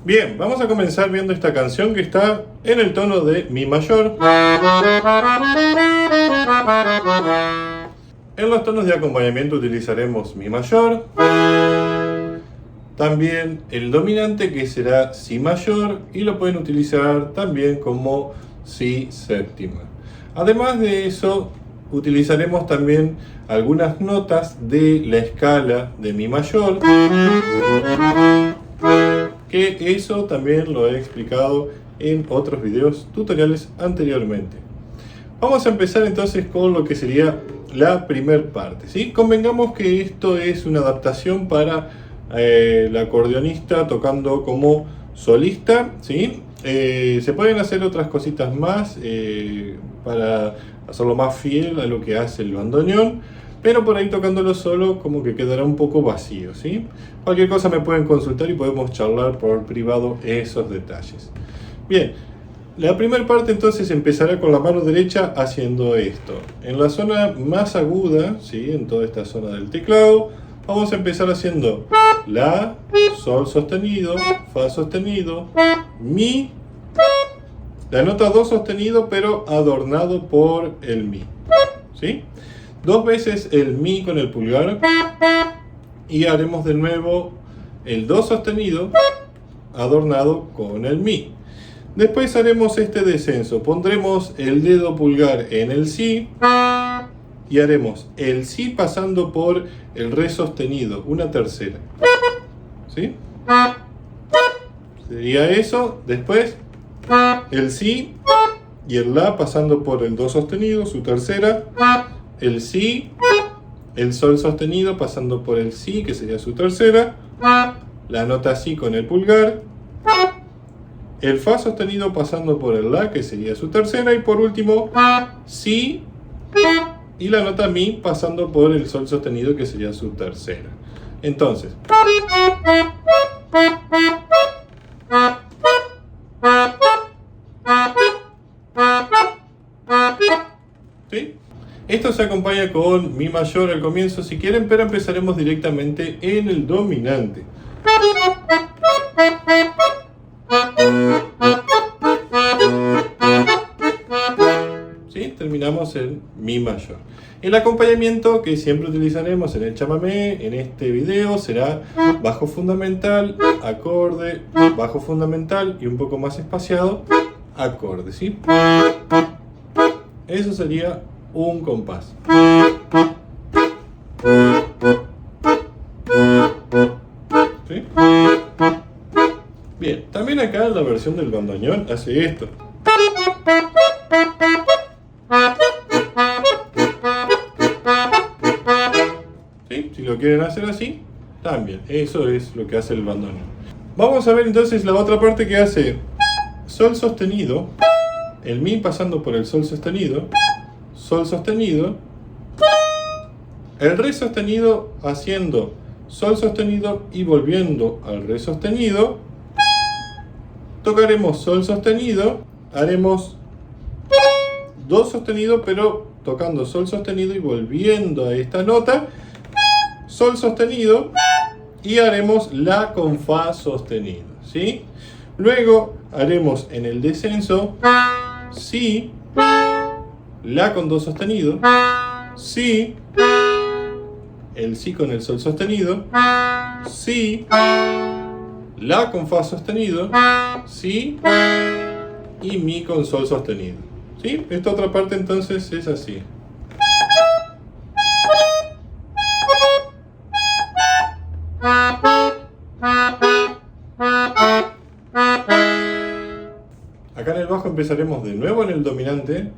Bien, vamos a comenzar viendo esta canción que está en el tono de Mi mayor. En los tonos de acompañamiento utilizaremos Mi mayor. También el dominante, que será Si mayor, y lo pueden utilizar también como Si séptima. Además de eso, utilizaremos también algunas notas de la escala de Mi mayor, que eso también lo he explicado en otros videos tutoriales anteriormente. Vamos a empezar entonces con lo que sería la primer parte, ¿sí? Convengamos que esto es una adaptación para el acordeonista tocando como solista, ¿sí? Se pueden hacer otras cositas más para hacerlo más fiel a lo que hace el bandoneón, pero por ahí tocándolo solo como que quedará un poco vacío, ¿sí? Cualquier cosa me pueden consultar y podemos charlar por privado esos detalles. Bien, la primera parte entonces empezará con la mano derecha haciendo esto. En la zona más aguda, ¿sí? En toda esta zona del teclado, vamos a empezar haciendo La, Sol sostenido, Fa sostenido, Mi, la nota Do sostenido pero adornado por el Mi, ¿sí? Dos veces el Mi con el pulgar y haremos de nuevo el Do sostenido adornado con el Mi. Después haremos este descenso, pondremos el dedo pulgar en el Si y haremos el Si pasando por el Re sostenido, una tercera, ¿sí? Sería eso. Después el Si y el La pasando por el Do sostenido, su tercera, el Si, el Sol sostenido pasando por el Si, que sería su tercera, la nota Si con el pulgar, el Fa sostenido pasando por el La, que sería su tercera, y por último Si y la nota Mi pasando por el Sol sostenido, que sería su tercera. Entonces, ¿sí? Esto se acompaña con Mi mayor al comienzo si quieren, pero empezaremos directamente en el dominante. ¿Sí? Terminamos en Mi mayor. El acompañamiento que siempre utilizaremos en el chamamé en este video será bajo fundamental, acorde, bajo fundamental y un poco más espaciado, acorde, ¿sí? Eso sería un compás. ¿Sí? Bien, también acá la versión del bandoneón hace esto. ¿Sí? Si lo quieren hacer así, también. Eso es lo que hace el bandoneón. Vamos a ver entonces la otra parte que hace Sol sostenido, el Mi pasando por el Sol sostenido, el Re sostenido haciendo Sol sostenido y volviendo al Re sostenido. Tocaremos Sol sostenido, haremos Do sostenido, pero tocando Sol sostenido y volviendo a esta nota, Sol sostenido, y haremos La con Fa sostenido, ¿sí? Luego haremos en el descenso Si, La con Do sostenido, Si, el Si con el Sol sostenido, Si, La con Fa sostenido, Si y Mi con Sol sostenido, ¿sí? Esta otra parte entonces es así. Acá en el bajo empezaremos de nuevo en el dominante.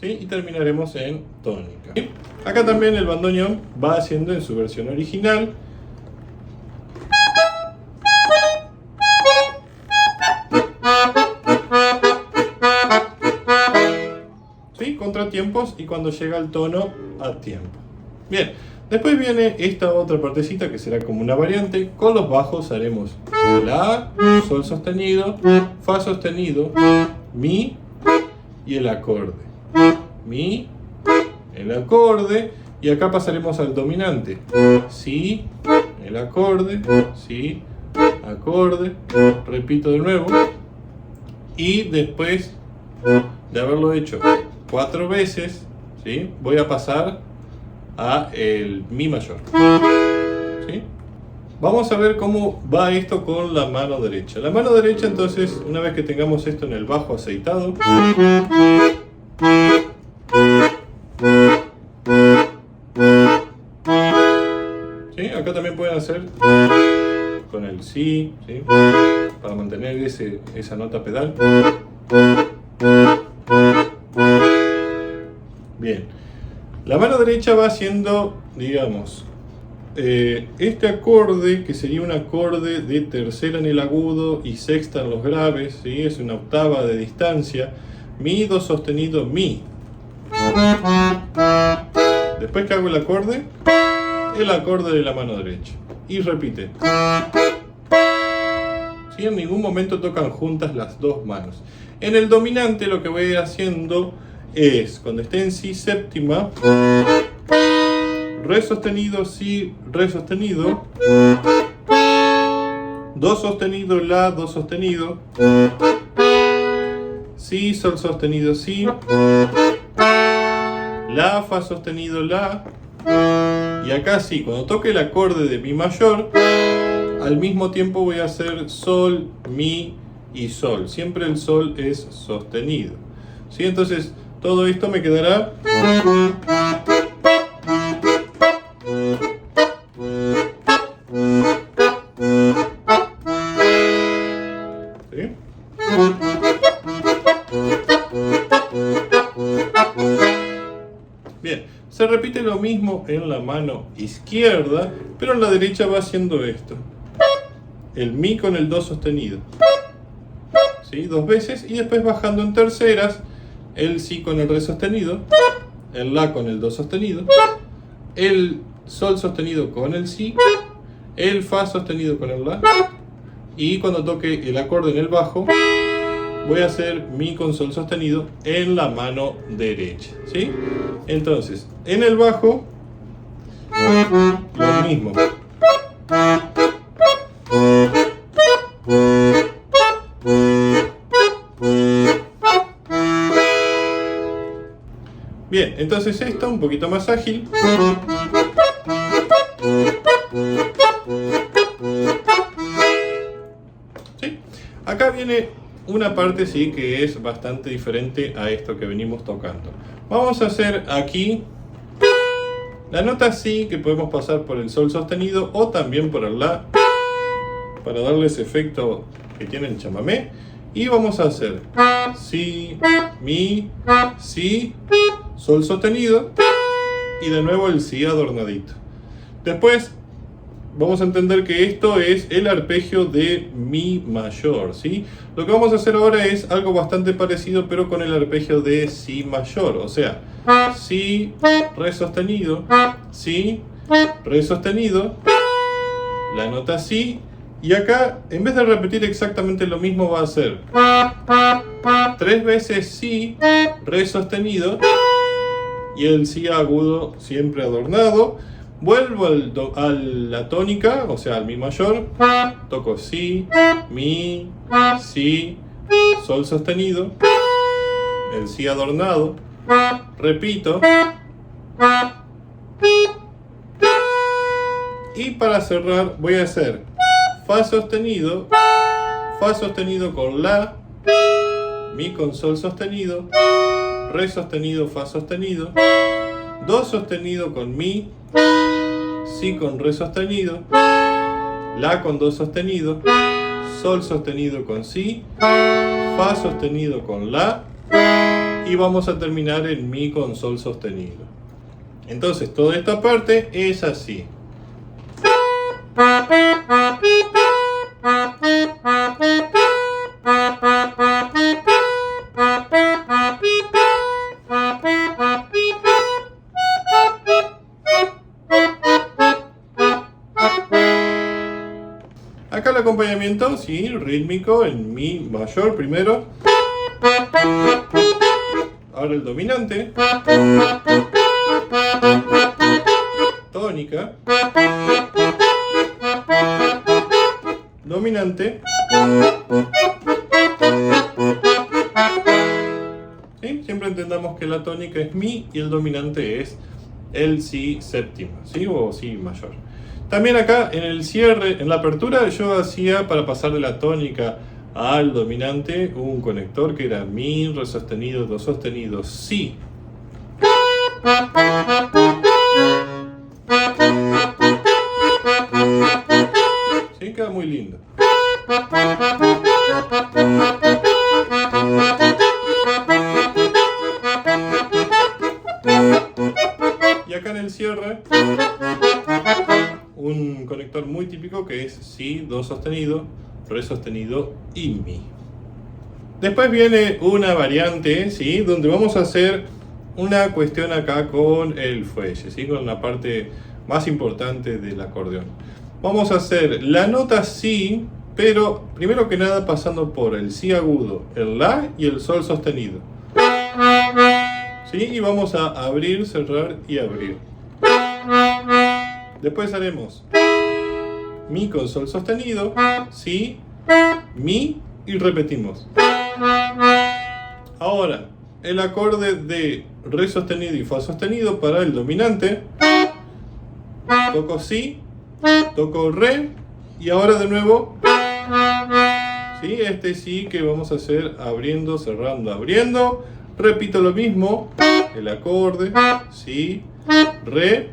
¿Sí? Y terminaremos en tónica. ¿Sí? Acá también el bandoneón va haciendo en su versión original. ¿Sí? Contratiempos y cuando llega el tono a tiempo. Bien, después viene esta otra partecita que será como una variante. Con los bajos haremos La, Sol sostenido, Fa sostenido, Mi y el acorde. Mi, el acorde, y acá pasaremos al dominante. Si, el acorde, si, acorde, repito de nuevo, y después de haberlo hecho 4 veces, ¿sí?, voy a pasar a el mi mayor. ¿Sí? Vamos a ver cómo va esto con la mano derecha. La mano derecha, entonces, una vez que tengamos esto en el bajo aceitado, ¿sí?, acá también pueden hacer con el si, ¿sí?, para mantener esa nota pedal. Bien, la mano derecha va haciendo, digamos, este acorde, que sería un acorde de tercera en el agudo y sexta en los graves, ¿sí?, es una octava de distancia, mi, do sostenido, mi. Después que hago el acorde de la mano derecha, y repite. ¿Sí? En ningún momento tocan juntas las dos manos. En el dominante lo que voy a ir haciendo es, cuando esté en si séptima, re sostenido, si, re sostenido, do sostenido, la, do sostenido, si, sol sostenido, si, la, fa sostenido, la, y acá sí, cuando toque el acorde de mi mayor, al mismo tiempo voy a hacer sol, mi y sol. Siempre el sol es sostenido, ¿sí? Entonces todo esto me quedará. ¿Sí? Bien, se repite lo mismo en la mano izquierda, pero en la derecha va haciendo esto. El mi con el do sostenido, ¿sí?, 2 veces, y después bajando en terceras, el si con el re sostenido, el la con el do sostenido, el sol sostenido con el si, el fa sostenido con el la, y cuando toque el acorde en el bajo, voy a hacer mi con sol sostenido en la mano derecha, ¿sí? Entonces, en el bajo, lo mismo. Bien, entonces esto un poquito más ágil. ¿Sí? Acá viene una parte, sí, que es bastante diferente a esto que venimos tocando. Vamos a hacer aquí la nota si, que podemos pasar por el sol sostenido o también por el la, para darle ese efecto que tiene el chamamé. Y vamos a hacer si, mi, si, sol sostenido y de nuevo el si adornadito. Después vamos a entender que esto es el arpegio de mi mayor, ¿sí? Lo que vamos a hacer ahora es algo bastante parecido, pero con el arpegio de si mayor, o sea, si, re sostenido, si, re sostenido, la nota si. Y acá, en vez de repetir exactamente lo mismo, va a ser 3 veces si, re sostenido, y el si agudo siempre adornado. Vuelvo a la tónica, o sea, al mi mayor, toco si, mi, si, sol sostenido, el si adornado, repito, y para cerrar voy a hacer fa sostenido con la, mi con sol sostenido, re sostenido, fa sostenido, do sostenido con mi, si con re sostenido, la con do sostenido, sol sostenido con si, fa sostenido con la, y vamos a terminar en mi con sol sostenido. Entonces toda esta parte es así. Acá el acompañamiento, sí, rítmico en mi mayor primero. Ahora el dominante. tónica, dominante, ¿sí? Siempre entendamos que la tónica es mi y el dominante es el si séptima, ¿sí? O si mayor. También acá en el cierre, en la apertura, yo hacía para pasar de la tónica al dominante un conector que era mi, re sostenido, do sostenido, si. Sí, queda muy lindo. Y acá en el cierre, un conector muy típico que es si, do sostenido, re sostenido y mi. Después viene una variante, ¿sí? Donde vamos a hacer una cuestión acá con el fuelle, ¿sí? Con la parte más importante del acordeón. Vamos a hacer la nota si, pero primero que nada pasando por el si agudo, el la y el sol sostenido, ¿sí? Y vamos a abrir, cerrar y abrir. Después haremos mi con sol sostenido, si, mi y repetimos. Ahora, el acorde de re sostenido y fa sostenido para el dominante. Toco si, toco re y ahora de nuevo, ¿sí? Este si que vamos a hacer abriendo, cerrando, abriendo. Repito lo mismo, el acorde, si, re,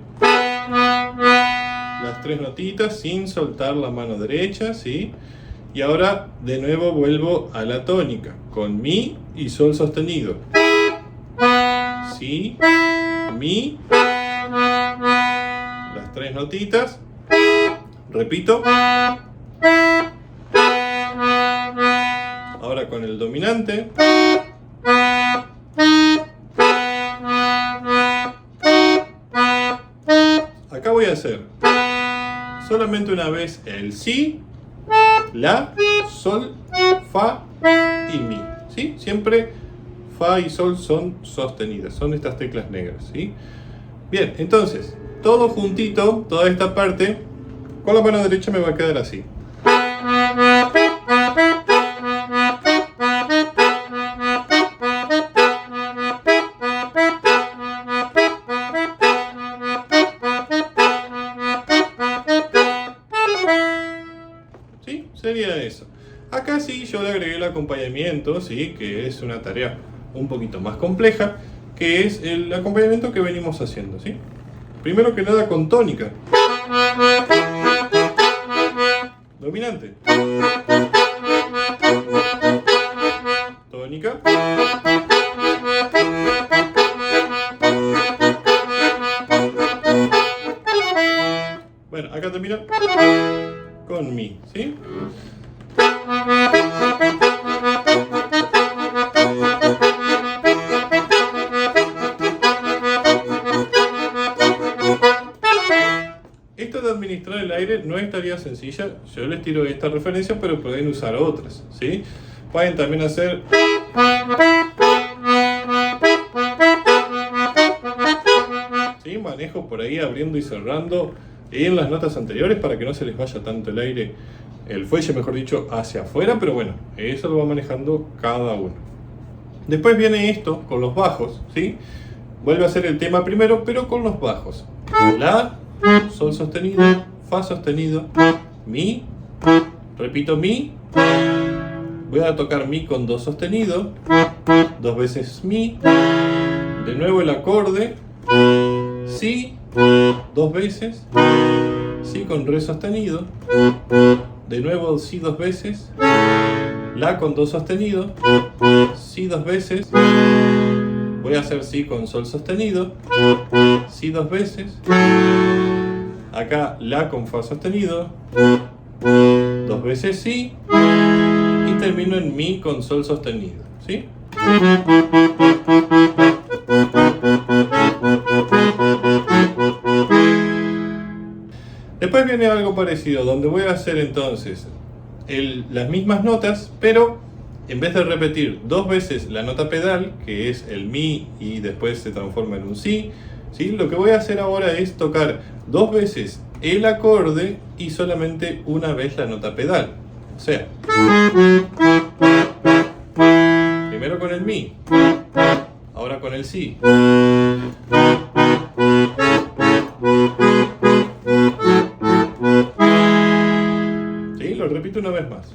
las tres notitas sin soltar la mano derecha, ¿sí? Y ahora de nuevo vuelvo a la tónica con mi y sol sostenido, si, mi, las tres notitas, repito, ahora con el dominante, acá voy a hacer solamente una vez el si, la, sol, fa y mi, ¿sí? Siempre fa y sol son sostenidas, son estas teclas negras, ¿sí? Bien, entonces, todo juntito, toda esta parte, con la mano derecha me va a quedar así. ¿Sí? Sería eso. Acá sí yo le agregué el acompañamiento, ¿sí? Que es una tarea un poquito más compleja, que es el acompañamiento que venimos haciendo, ¿sí? Primero que nada con tónica. Dominante. Tónica. Bueno, acá termina con mi, ¿sí? Esto de administrar el aire no es tarea sencilla. Yo les tiro esta referencia, pero pueden usar otras, ¿sí? Pueden también hacer... ¿sí? Manejo por ahí abriendo y cerrando en las notas anteriores para que no se les vaya tanto el aire, el fuelle mejor dicho, hacia afuera, pero bueno, eso lo va manejando cada uno. Después viene esto con los bajos, ¿sí? Vuelve a ser el tema primero, pero con los bajos. La, sol sostenido, fa sostenido, mi, repito mi, voy a tocar mi con do sostenido, dos veces mi, de nuevo el acorde, si, dos veces, si con re sostenido, de nuevo si dos veces, la con do sostenido, si dos veces, voy a hacer si con sol sostenido, si dos veces, acá la con fa sostenido, dos veces si, y termino en mi con sol sostenido, ¿sí? Después viene algo parecido, donde voy a hacer entonces las mismas notas, pero en vez de repetir dos veces la nota pedal, que es el mi y después se transforma en un si, ¿sí? Lo que voy a hacer ahora es tocar 2 veces el acorde y solamente una vez la nota pedal. O sea, primero con el mi, ahora con el si. ¿Sí? Lo repito una vez más.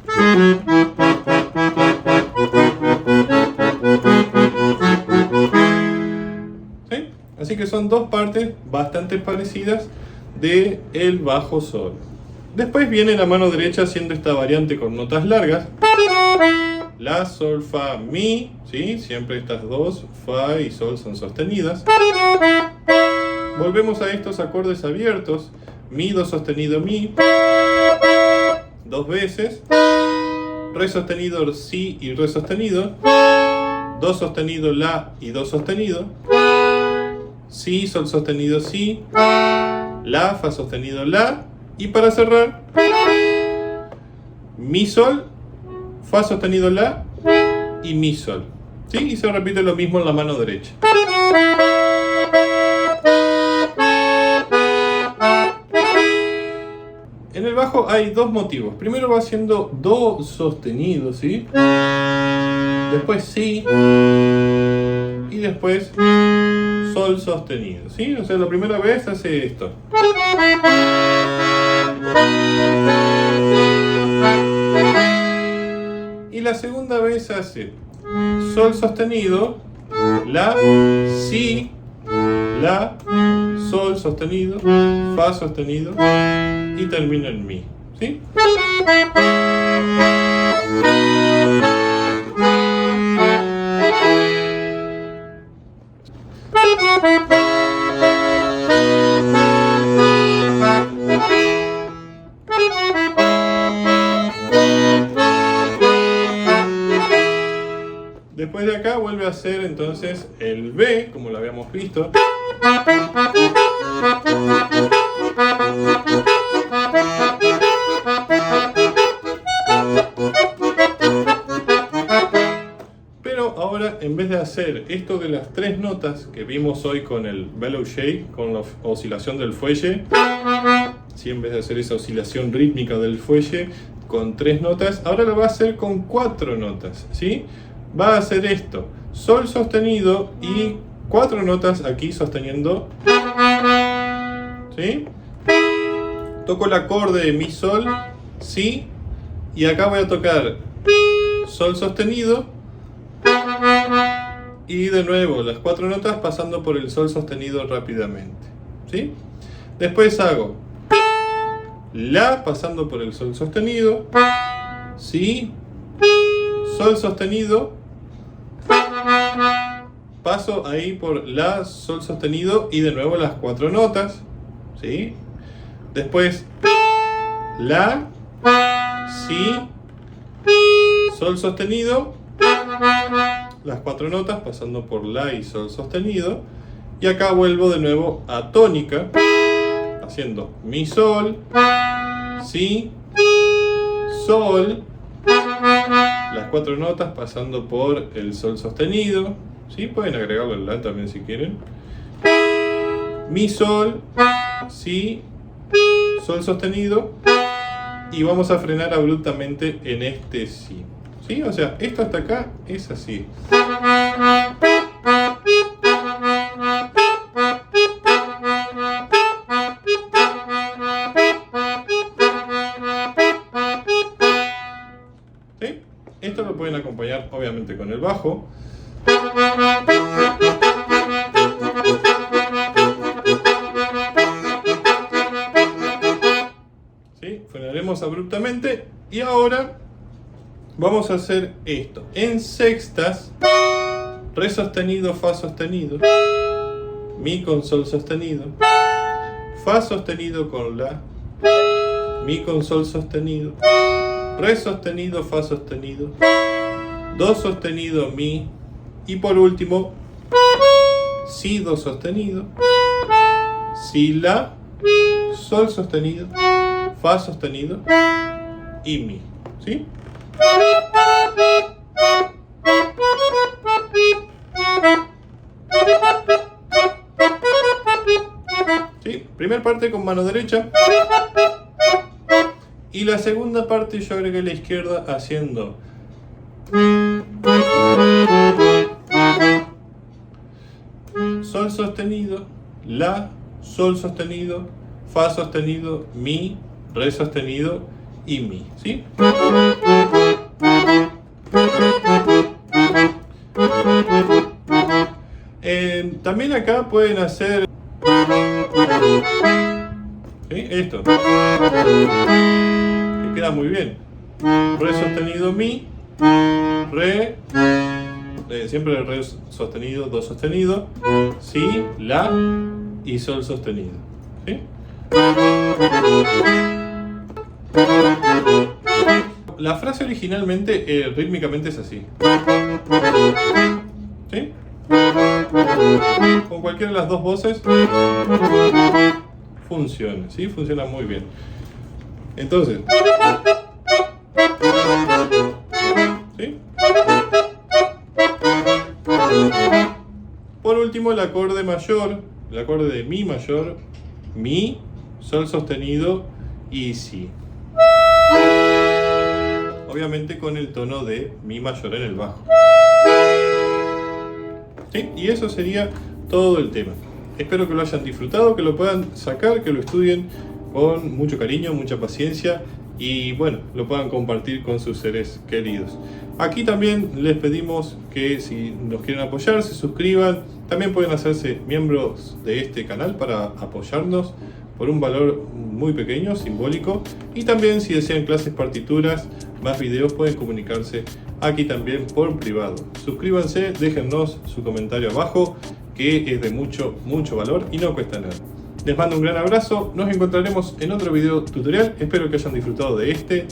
¿Sí? Así que son dos partes bastante parecidas de el bajo sol. Después viene la mano derecha haciendo esta variante con notas largas. La, sol, fa, mi, ¿sí? Siempre estas dos, fa y sol, son sostenidas. Volvemos a estos acordes abiertos. Mi, do sostenido, mi. 2 veces. Re sostenido, si y re sostenido. Do sostenido, la y do sostenido. Si, sol sostenido, si. La, fa sostenido, la. Y para cerrar, mi, sol, fa sostenido, la y mi, sol. ¿Sí? Y se repite lo mismo en la mano derecha. En el bajo hay dos motivos. Primero va siendo do sostenido, ¿sí? Después si. Y después sol sostenido, ¿sí? O sea, la primera vez hace esto. Y la segunda vez hace sol sostenido, la, si, la, sol sostenido, fa sostenido y termina en mi, ¿sí? Después de acá vuelve a hacer entonces el B, como lo habíamos visto. Pero ahora, en vez de hacer esto de las 3 notas que vimos hoy con el bellow shake, con la oscilación del fuelle, ¿sí? En vez de hacer esa oscilación rítmica del fuelle con 3 notas, ahora lo va a hacer con 4 notas, ¿sí? Va a hacer esto, sol sostenido y 4 notas aquí sosteniendo, ¿sí? Toco el acorde de mi, sol, si, y acá voy a tocar sol sostenido y de nuevo las 4 notas pasando por el sol sostenido rápidamente, ¿sí? Después hago la pasando por el sol sostenido, si, sol sostenido, paso ahí por la, sol sostenido y de nuevo las 4 notas, ¿sí? Después la, si, sol sostenido, las 4 notas pasando por la y sol sostenido, y acá vuelvo de nuevo a tónica haciendo mi, sol, si, sol, las 4 notas pasando por el sol sostenido, ¿sí? Pueden agregarlo al la también si quieren. Mi, sol, si, sol sostenido, y vamos a frenar abruptamente en este si, ¿sí? O sea, esto hasta acá es así. ¿Sí? Esto lo pueden acompañar obviamente con el bajo. ¿Sí? Frenaremos abruptamente y ahora vamos a hacer esto. En sextas, re sostenido, fa sostenido, mi con sol sostenido, fa sostenido con la, mi con sol sostenido, re sostenido, fa sostenido, do sostenido, mi, y por último si, do sostenido, si, la, sol sostenido, fa sostenido y mi, ¿sí? ¿Sí? Primera parte con mano derecha. Y la segunda parte yo agregué la izquierda haciendo sol sostenido, la, sol sostenido, fa sostenido, mi, re sostenido y mi, ¿sí? También acá pueden hacer, ¿sí? Esto, que queda muy bien. Re sostenido, mi, re, siempre re sostenido, do sostenido, si, la y sol sostenido, ¿sí? La frase originalmente, rítmicamente es así, ¿sí? Con cualquiera de las dos voces funciona, ¿sí? Funciona muy bien. Entonces, ¿sí? Por último, el acorde mayor, el acorde de mi mayor, mi, sol sostenido y si. Obviamente con el tono de mi mayor en el bajo. ¿Sí? Y eso sería todo el tema. Espero que lo hayan disfrutado, que lo puedan sacar, que lo estudien con mucho cariño, mucha paciencia y bueno, lo puedan compartir con sus seres queridos. Aquí también les pedimos que si nos quieren apoyar, se suscriban. También pueden hacerse miembros de este canal para apoyarnos por un valor muy pequeño, simbólico. Y también si desean clases, partituras, más videos, pueden comunicarse aquí también por privado. Suscríbanse, déjennos su comentario abajo, que es de mucho valor y no cuesta nada. Les mando un gran abrazo, nos encontraremos en otro video tutorial, espero que hayan disfrutado de este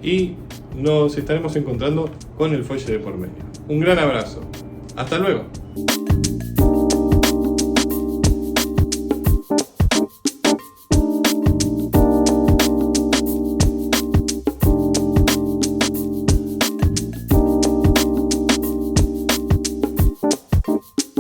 y nos estaremos encontrando con el fuelle de por medio. Un gran abrazo, hasta luego.